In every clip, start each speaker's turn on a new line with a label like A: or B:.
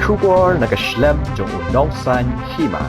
A: Shubor nakaslem jong unongsan Hima.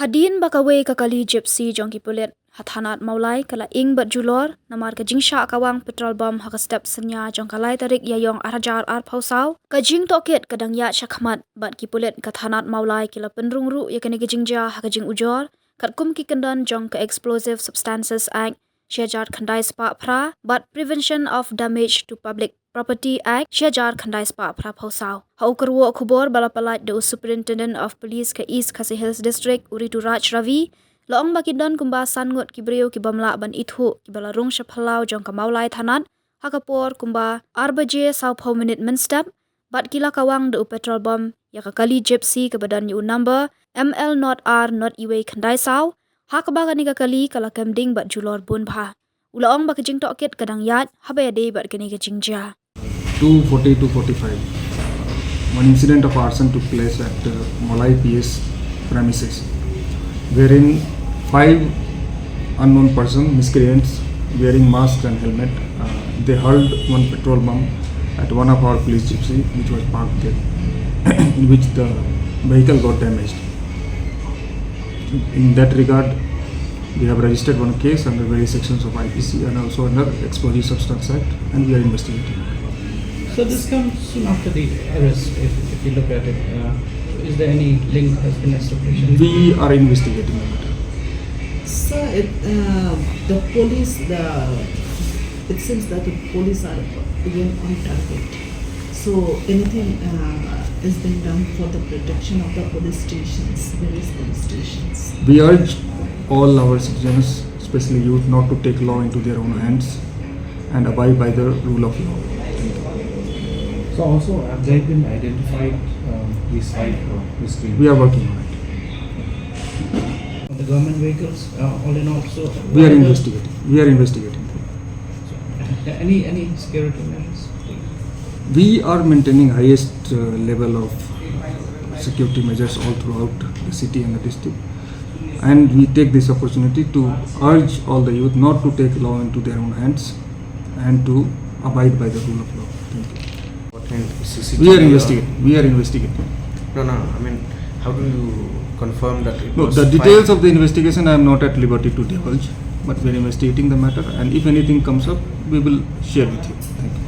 B: Hadin bakawe kakali gypsy jongki pulit hathanat Mawlai kala ing bat Ujor namar ka jingsha Kawang Petrol bomb haka step senya jongkalai tarik yayong arajar ar pausau ka jing toket kadang ya shakmat bat ki pulit kathanat Mawlai kila penrungru yakani ka jingja haka jing Ujor kat kum ki Kyndon jong ka Explosive Substances Act Syajar Khandai Spa Phra but Prevention of Damage to Public Property Act Syajar Khandai Spa Phra pausau hau kerwo khubor balapalat the Superintendent of Police ka East Khasi Hills District Uritu Raj Ravi Loong ba Kyndon kumba sangut kibriyo kibamla ban ithu kibala rung shaphalau jong ka Mawlai thanat hakapor kumba arbaje sau pau minute menstep bat kila Kawang de petrol bomb ya ka kali gypsy ke badan yu number ML not R not iwe khandai sau hakaba gani ka kali kala kemding bat julor bun pha ulaong ba kijing toket kadang yat habade bat kani ka jingja
C: 2:40 to 45 one incident of arson took place at Mawlai PS premises wherein 5 unknown person miscreants wearing masks and helmet they hurled one petrol bomb at one of our police gypsy which was parked there in which the vehicle got damaged. In that regard we have registered one case under various sections of IPC and also under Explosive Substance Act and we are investigating.
D: So this comes soon after the arrest if you look at it. Is there any link has been established?
C: We are investigating the matter.
E: Sir, the police, it seems that the police are again on target. So anything is being done for the protection of the police stations, various police stations.
C: We urge all our citizens, especially youth, not to take law into their own hands and abide by the rule of law.
F: So also have they been identified these 5 miscreants?
C: We are working on it.
D: The government vehicles, all in all, so
C: We are investigating. We are investigating.
D: any security measures?
C: We are maintaining highest level of security measures all throughout the city and the district. And we take this opportunity to urge all the youth not to take law into their own hands and to abide by the rule of law. Thank you.
G: What kind of CCTV?
C: We are investigating. We are investigating.
G: No. I mean, how do you confirm that it
C: No,
G: was
C: the details
G: fine?
C: of the investigation I am not at liberty to divulge, but we are investigating the matter, and if anything comes up, we will share with you. Thank you.